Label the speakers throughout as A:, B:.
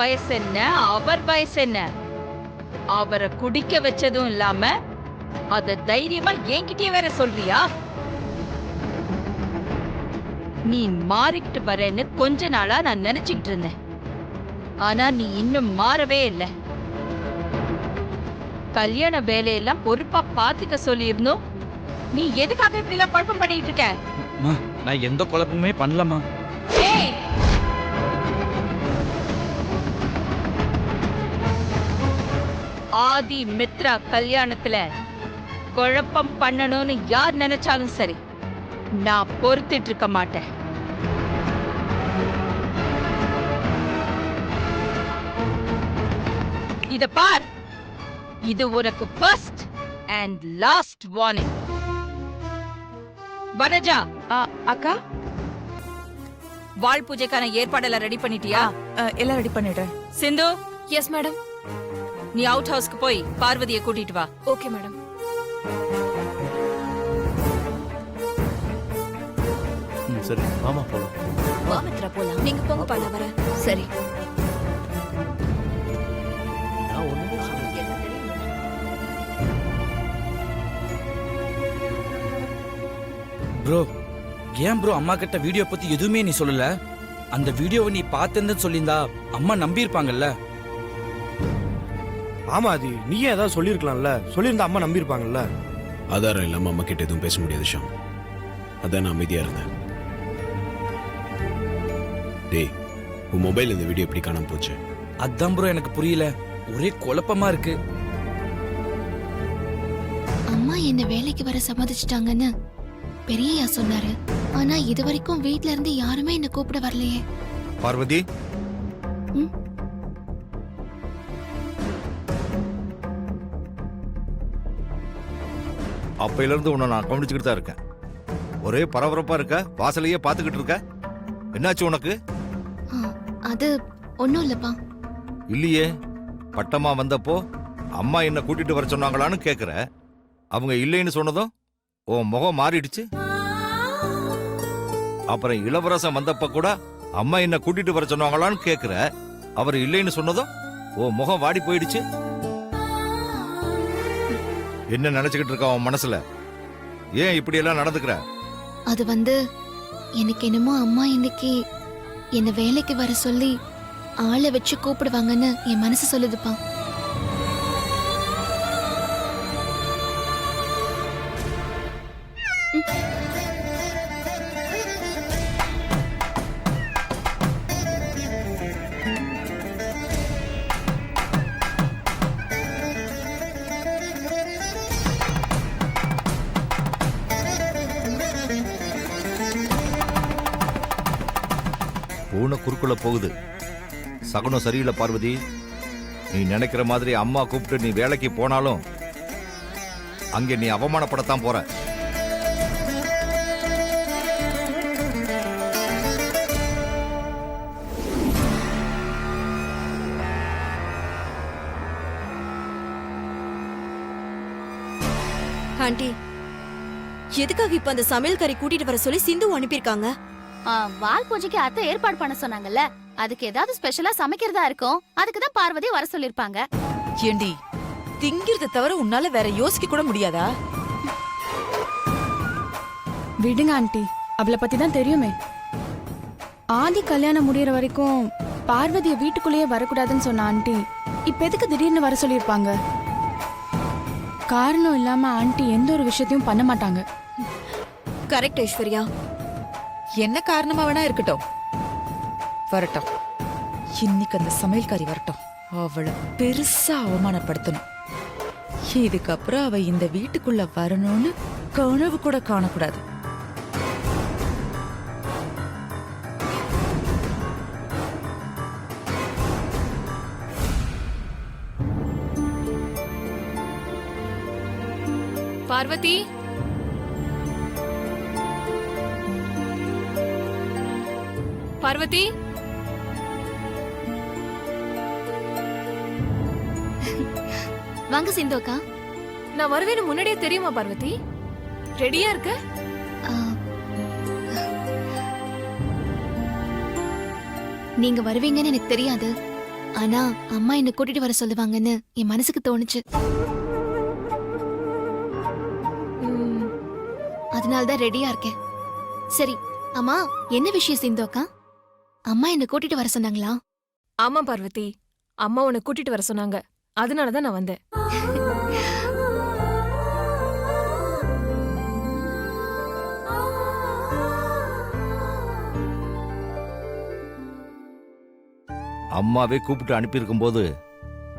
A: வயசு என்ன, அவர் வயசு என்ன? அவரை குடிக்க வச்சதும் இல்லாம அத தைரியமா என்கிட்டயே வேற சொல்றியா? நீ மாறிக்கிட்டு வரேன்னு கொஞ்ச நாளா நான் நினைச்சுக்கிட்டு இருந்தேன். ஆனா நீ இன்னும் மாறவே இல்லை. கல்யாண வேலையெல்லாம் பொறுப்பா பாத்துக்க சொல்லியிருந்தோம். நீ எதுக்காக இப்படி எல்லாம் குழப்பம் பண்ணிட்டு இருக்க?
B: நான் எந்த குழப்பமுமே பண்ணலமா.
A: ஏய்! ஆதி மித்ரா கல்யாணத்துல குழப்பம் பண்ணணும்னு யார் நினைச்சாலும் சரி, நான் பொறுத்துட்டு இருக்க மாட்டேன். இத பார், இது உனக்கு first and last warning. Vanaja,
C: அக்கா,
A: வாள் பூஜைக்கான ஏற்பாடெல்லாம் ரெடி பண்ணிட்டியா?
C: எல்லாம் ரெடி பண்ணிடுறேன்.
A: சிந்து,
D: எஸ் மேடம்.
A: நீ அவுட் ஹவுஸ்க்கு போய் பார்வதியை கூட்டிட்டு வா.
D: Okay madam.
E: சரி மாமா போலாம்.
D: வா மித்ரா போலாம். நீங்க போங்க பால வர. சரி.
E: நான் ஒண்ணுமே சொல்லல.
B: ப்ரோ, ஏன் ப்ரோ அம்மா கிட்ட வீடியோ பத்தி எதுவுமே நீ சொல்லல? அந்த வீடியோவை நீ பார்த்தேன்னு சொல்லியிருந்தா அம்மா நம்பி இருப்பாங்கல்ல.
F: ஆமா, அது நீயே ஏதாவது சொல்லிருக்கலாம்ல. சொல்லியிருந்தா அம்மா நம்பி இருப்பாங்கல்ல.
G: ஆதாரம் இல்லாம அம்மா கிட்ட எதுவும் பேச முடியாது ஷாம். அதான் நான் அமைதியா இருந்தேன். டேய், உன் மொபைல் இந்த வீடியோ எப்படி காணாம போச்சு?
B: அதான் ப்ரோ எனக்கு புரியல, ஒரே குழப்பமா இருக்கு.
H: அம்மா என்ன வேலைக்கு வர சம்மதிச்சிட்டாங்கன்னு பெரியய்யா சொன்னாரு. ஆனா இது வரைக்கும் வீட்ல இருந்து யாருமே என்ன கூப்பிட வரலையே.
F: பார்வதி, அப்பையில இருந்து உன்னை நான் கவனிச்சுக்கிட்டு தான் இருக்கேன். ஒரே பரபரப்பா இருக்க, வாசலையே பாத்துக்கிட்டு இருக்க. என்னாச்சு உனக்கு?
H: அது ஒண்ணும் இல்லப்பா.
F: இல்லையே, பட்டமா வந்தப்போ அம்மா என்ன கூட்டிட்டு வர சொன்னாங்களான்னு கேக்குற. அவங்க இல்லைன்னு சொன்னதும் உன் முகம் மாறிடுச்சு. அப்புறம் இளவரசன் வந்தப்ப கூட அம்மா என்ன கூட்டிட்டு வர சொன்னாங்களான்னு கேக்குற. அவர் இல்லைன்னு சொன்னதும் உன் முகம் வாடி போயிடுச்சு. என்ன நினைச்சுக்கிட்டு இருக்க உன் மனசுல? ஏன் இப்படி எல்லாம் நடந்துக்கிற?
H: அது எனக்கு என்னமோ அம்மா இன்னைக்கு என்ன வேலைக்கு வர சொல்லி ஆளை வச்சு கூப்பிடுவாங்கன்னு என் மனசு சொல்லுதுப்பா.
F: பூனை குறுக்குள்ள போகுது. சகுனம் சரியில்லை பார்வதி. நீ நினைக்கிற மாதிரி அம்மா கூப்பிட்டு நீ வேலைக்கு போனாலும் அங்கே நீ அவமானப்படத்தான் போற.
D: ஆண்டி, எதுக்காக இப்ப அந்த சமையல்காரி கூட்டிட்டு வர சொல்லி சிந்து அனுப்பியிருக்காங்க?
I: வால் பூஜைக்கு அத்தை ஏற்பாடு பண்ண சொன்னாங்கல்ல, அதுக்கு ஏதாவது ஸ்பெஷலா சமைக்கிறதா இருக்கும். அதுக்கு தான் பார்வதி வர சொல்லிருப்பாங்க.
C: ஏண்டி, திங்கிறத தவிர உன்னால வேற யோசிக்க கூட முடியாதா?
J: விடுங்க ஆண்டி, அவளை பத்தி தான் தெரியுமே. ஆதி கல்யாணம் முடியற வரைக்கும் பார்வதிய வீட்டுக்குள்ளேயே வரக்கூடாதுன்னு சொன்ன ஆண்டி இப்ப எதுக்கு திடீர்னு வர சொல்லிருப்பாங்க? காரணம் இல்லாம ஆண்டி எந்த ஒரு விஷயத்தையும் பண்ண மாட்டாங்க.
D: கரெக்ட் ஐஸ்வர்யா.
C: என்ன காரணமா வேணா இருக்கட்டும், வரட்டும். இன்னைக்கு அந்த சமையல்காரி வரட்டும், அவளை பெருசா அவமானப்படுத்தணும். இதுக்கப்புறம் அவ இந்த வீட்டுக்குள்ள வரணும்னு கனவு கூட காணக்கூடாது.
D: பார்வதி, பார்வதி,
H: வாங்க சிந்து அக்கா.
D: நான் வருவேன்னு முன்னாடியே தெரியுமா பார்வதி? ரெடியா இருக்க?
H: நீங்க வருவீங்கன்னு எனக்கு தெரியாது. ஆனா அம்மா என்ன கூட்டிட்டு வர சொல்லுவாங்கன்னு என் மனசுக்கு தோணுச்சு. அதனாலதான் ரெடியா இருக்கேன். சரி அம்மா, என்ன விஷயம் சிந்து அக்கா? அம்மா என்ன கூட்டிட்டு வர சொன்னாங்களா?
K: ஆமா பார்வதி, அம்மா உன்னை கூட்டிட்டு வர சொன்னாங்க. அதனாலதான் நான் வந்தேன்.
F: அம்மாவே கூப்பிட்டு அனுப்பியிருக்கும் போது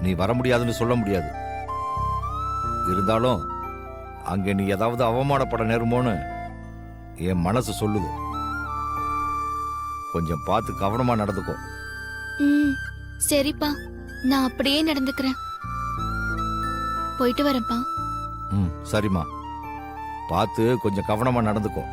F: நீ வர முடியாதுன்னு சொல்ல முடியாது. இருந்தாலும் அங்கே நீ ஏதாவது அவமானப்பட நேருமோன்னு என் மனசு சொல்லுது. கொஞ்சம் பார்த்து கவனமா நடந்துக்கோ.
H: சரிப்பா, நான் அப்படியே நடந்துக்கிறேன். போயிட்டு வரேன்ப்பா.
F: சரிம்மா, பார்த்து கொஞ்சம் கவனமா நடந்துக்கோ.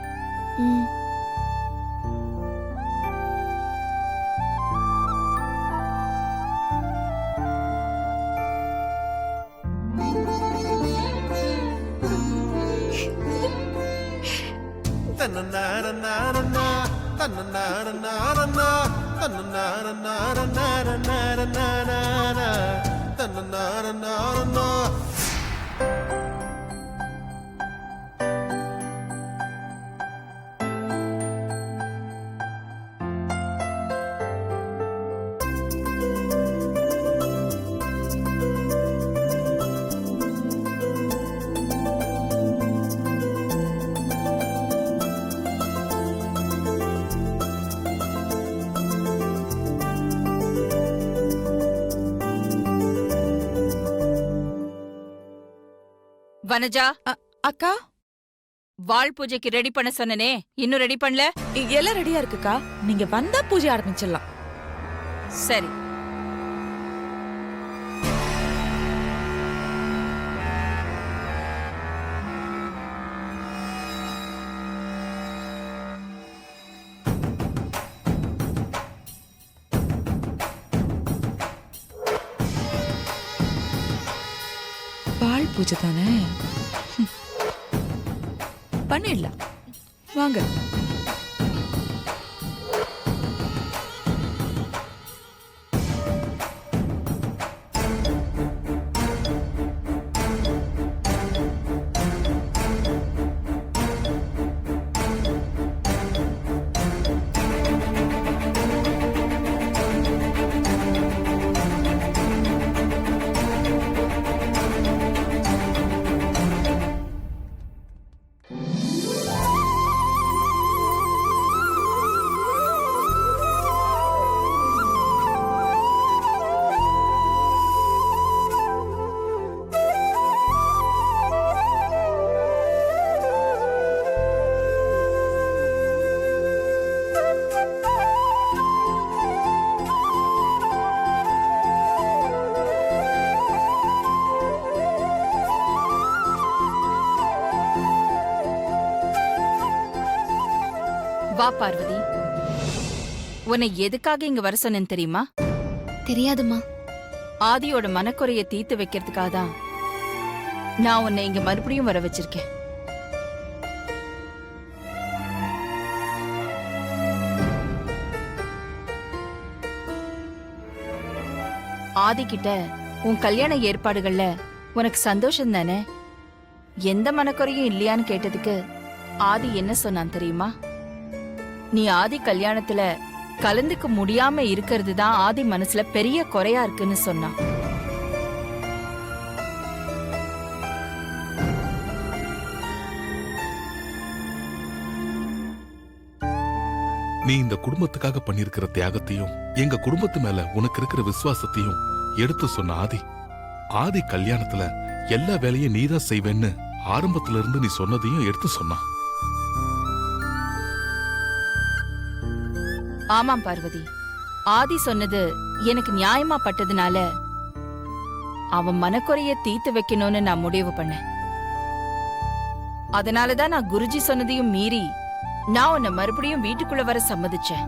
A: வனஜா,
C: அக்கா,
A: வாள் பூஜைக்கு ரெடி பண்ண சொன்னனே, இன்னும் ரெடி பண்ணல?
C: எல்லாம் ரெடியா இருக்குக்கா. நீங்க வந்தா பூஜை ஆரம்பிச்சிடலாம்.
A: சரி.
C: பால் பூஜை தானே, பண்ணிடலாம். வாங்க.
A: வா பார்வதி, உன்னை எதுக்காக இங்க வர சொன்னேன்னு தெரியுமா?
H: தெரியாதுமா.
A: ஆதியோட மனக்குறைய தீர்த்து வைக்கிறதுக்காக தான் நான் உன்னை இங்க மறுபடியும் வர வச்சிருக்கேன். ஆதி கிட்ட உன் கல்யாண ஏற்பாடுகள்ல உனக்கு சந்தோஷம் தானே? எந்த மனக்குறையும் இல்லையான்னு கேட்டதுக்கு ஆதி என்ன சொன்னான் தெரியுமா? நீ ஆதி கல்யாணத்துல கலந்துக்க முடியாம இருக்கிறது தான் ஆதி மனசுல பெரிய குறையா இருக்குன்னு சொன்னான்.
L: நீ இந்த குடும்பத்துக்காக பண்ணிருக்கிற தியாகத்தையும் எங்க குடும்பத்து மேல உனக்கு இருக்கிற விசுவாசத்தையும் எடுத்து சொன்ன ஆதி கல்யாணத்துல எல்லா வேலையும் நீதான் செய்வேன்னு ஆரம்பத்துல இருந்து நீ சொன்னதையும் எடுத்து சொன்னான்.
A: ஆமாம் பார்வதி, ஆதி சொன்னது எனக்கு நியாயமா பட்டதுனால அவன் மனக்குறைய தீர்த்து வைக்கணும்னு நான் முடிவு பண்ணேன். அதனாலதான் நான் குருஜி சொன்னதையும் மீறி நான் உன்னை மறுபடியும் வீட்டுக்குள்ள வர சம்மதிச்சேன்.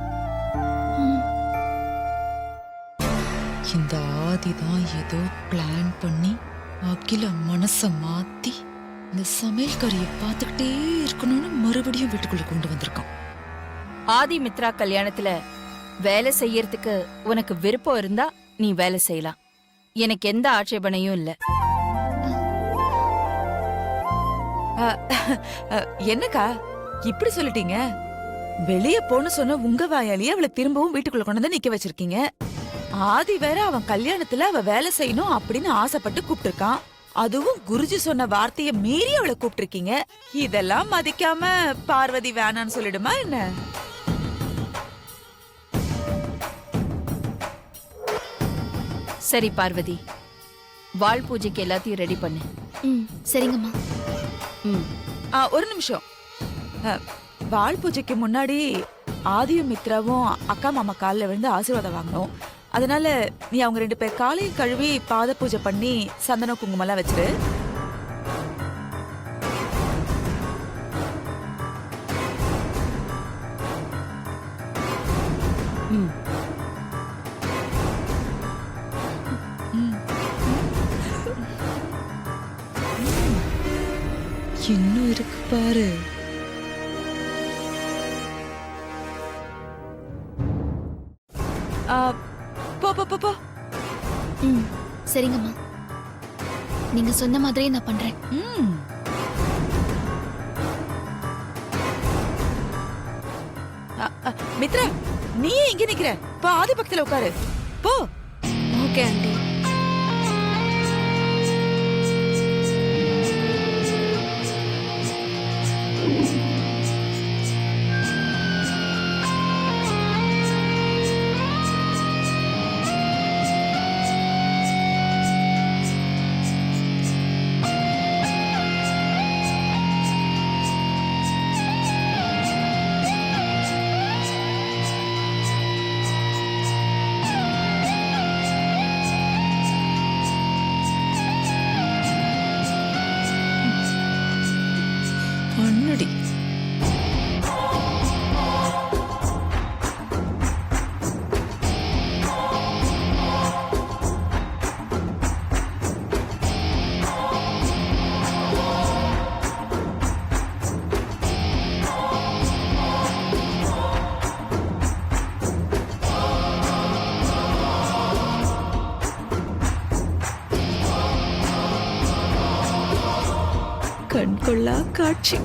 C: இந்த ஆதிதான் ஏதோ பிளான் பண்ணி அகில மனச மாத்தி இந்த சமையல்காரிய பார்த்துக்கிட்டே இருக்கணும்னு மறுபடியும் வீட்டுக்குள்ள கொண்டு வந்திருக்கான்.
A: ஆதி மித்ரா கல்யாணத்துல வேலை செய்யறதுக்கு உனக்கு விருப்பம் இருந்தா நீ வேலை செய்யலாம். எனக்கு எந்த ஆட்சேபனையும் இல்ல.
C: என்னக்கா இப்படி சொல்லிட்டீங்க? வெளிய போன்னு சொன்ன உங்க வாயாலேயே அவளை திரும்பவும் வீட்டுக்குள்ள கொண்டு வந்து நிக்க வச்சிருக்கீங்க. ஆதி வேற அவன் கல்யாணத்துல அவ வேலை செய்யணும் அப்படின்னு ஆசைப்பட்டு கூப்பிட்டிருக்கான். அதுவும் குருஜி சொன்ன வார்த்தையை மீறி அவளை கூப்பிட்டிருக்கீங்க. இதெல்லாம் மதிக்காம பார்வதி வேணான்னு சொல்லிடுமா என்ன?
A: சரி பார்வதி, வாள் பூஜைக்கு எல்லாத்தையும் ரெடி பண்ணு.
H: சரிங்கம்மா.
C: ஒரு நிமிஷம். வாள் பூஜைக்கு முன்னாடி ஆதியும் மித்ராவும் அக்கா மாமா காலில் விழுந்து ஆசீர்வாதம் வாங்கணும். அதனால நீ அவங்க 2 பேர் காலையும் கழுவி பாத பூஜை பண்ணி சந்தன குங்குமம்லாம் வச்சிரு. இன்னும் இருக்கு பாரு. போ போ போ போ.
H: சரிங்கம்மா, நீங்க சொன்ன மாதிரியே நான் பண்றேன்.
C: மித்ரா, நீ இங்க நிக்கிற? போ ஆதி பக்கத்துல உட்காரு. போ.
H: Okay aunty.
C: அண்ணடி. கண்கொள்ளா காட்சி.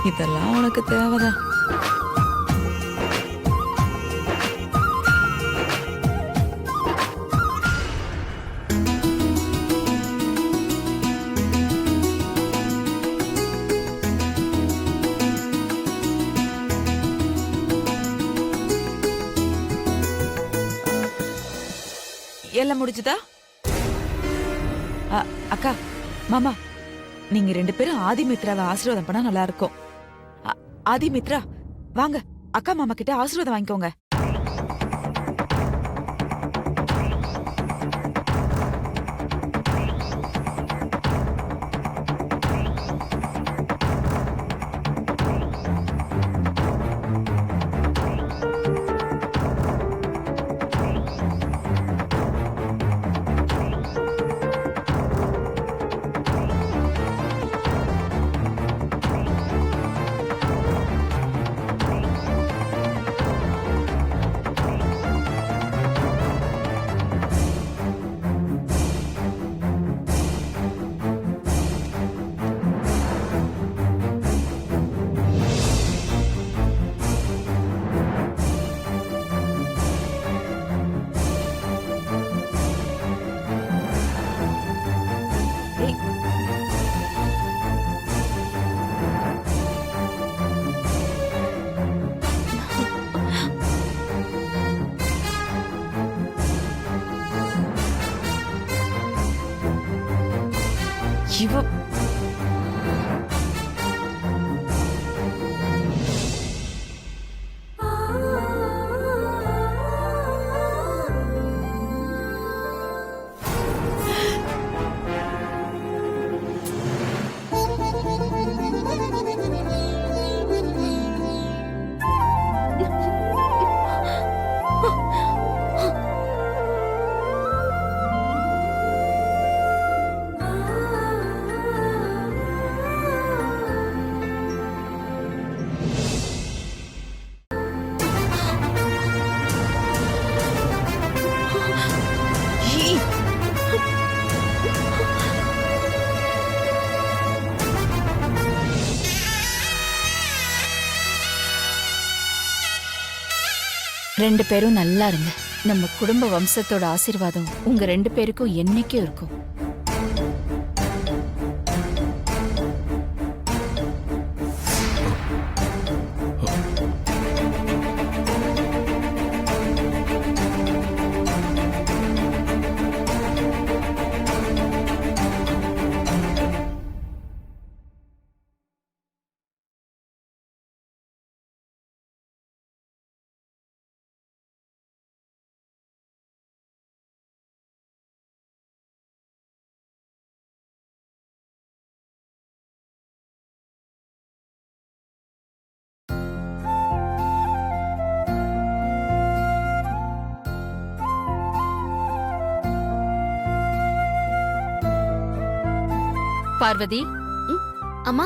C: இதெல்லாம் உனக்கு தேவைதான். எல்லாம் முடிஞ்சுதா? அக்கா மாமா, நீங்க 2 பேரும் ஆதி மித்ராவை ஆசீர்வாதம் பண்ணா நல்லா இருக்கும். ஆதி மித்ரா, வாங்க அக்கா மாமா கிட்ட ஆசீர்வாதம் வாங்கிக்கோங்க. இவ
A: ரெண்டு பேரும் நல்லா இருங்க. நம்ம குடும்ப வம்சத்தோட ஆசீர்வாதம் உங்க ரெண்டு பேருக்கும் என்னைக்கும் இருக்கும். பார்வதி,
H: அம்மா,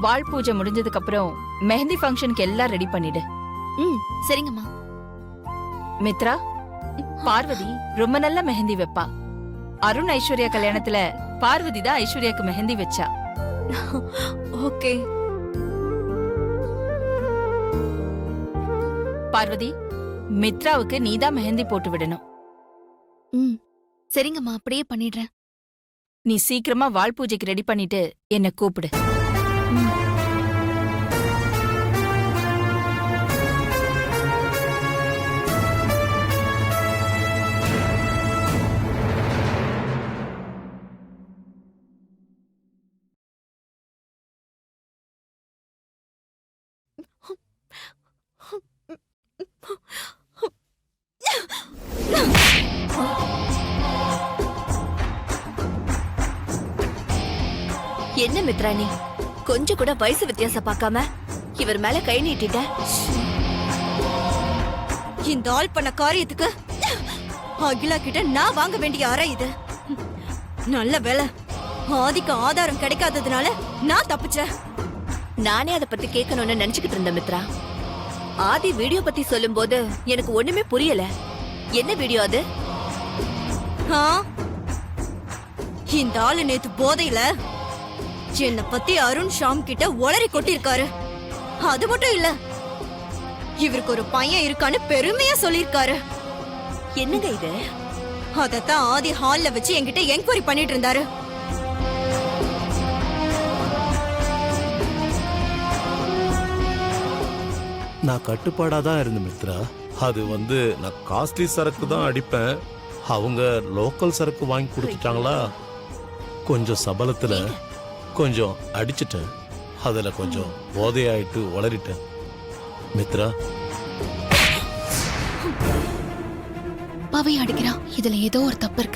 A: வாழ் பூஜை முடிஞ்சதுக்கு அப்புறம் மெஹந்தி ஃபங்க்ஷனுக்கு எல்லாம் ரெடி பண்ணிடு.
H: சரிங்கம்மா.
A: மித்ரா, பார்வதி ரொம்ப நல்ல மெஹந்தி வைப்பா. அருண் ஐஸ்வர்யா கல்யாணத்துல பார்வதி தான் ஐஸ்வர்யாக்கு மெஹந்தி வச்சா.
D: ஓகே.
A: பார்வதி, மித்ராவுக்கு நீதான் மெஹந்தி போட்டு விடணும்.
H: சரிங்கம்மா, அப்படியே பண்ணிடுறேன்.
A: நீ சீக்கிரமா வாழ் பூஜைக்கு ரெடி பண்ணிட்டு என்ன கூப்பிடு.
D: என்ன மித்ரா நீ கொஞ்சம் கூட வயசு வித்தியாசம் பார்க்காம இவர் மேல கை நீட்டிட்ட. இந்த ஆள் பண்ண காரியத்துக்கு அகிலா கிட்ட நான் வாங்க வேண்டிய அறை இது. நல்ல வேலை ஆதிக்கு ஆதாரம் கிடைக்காததுனால நான் தப்பிச்சேன். நானே அதை பத்தி கேட்கணும்னு நினைச்சுக்கிட்டு இருந்தேன் மித்ரா. ஆதி வீடியோ பத்தி சொல்லும் போது எனக்கு ஒண்ணுமே புரியல. என்ன வீடியோ அது? இந்த ஆளு நேத்து போதையில என்ன பத்தி அருண் ஷாம் கிட்ட ஒளறி கொட்டிருக்காரு. அது மட்டும் இல்ல, இவருக்கு ஒரு பையன் இருக்கான்னு பெருமையா சொல்லிருக்காரு. என்னங்க இது? அதத்தான் ஆதி ஹால்ல வச்சு என்கிட்ட என்கொயரி பண்ணிட்டு இருந்தாரு.
E: நான் கட்டுப்பாடா தான் இருந்தேன் மித்ரா. அது நான் காஸ்ட்லி சரக்கு தான் அடிப்பேன். அவங்க லோக்கல் சரக்கு வாங்கி கொடுத்துட்டாங்களா, கொஞ்சம் சபலத்துல கொஞ்சம் அடிச்சிட்டேன். அதுல கொஞ்சம் போதையாயிட்டு வளரிட்டேன் மித்ரா.
H: பாவை அடிக்கிறா, இதுல ஏதோ ஒரு தப்பு இருக்கு.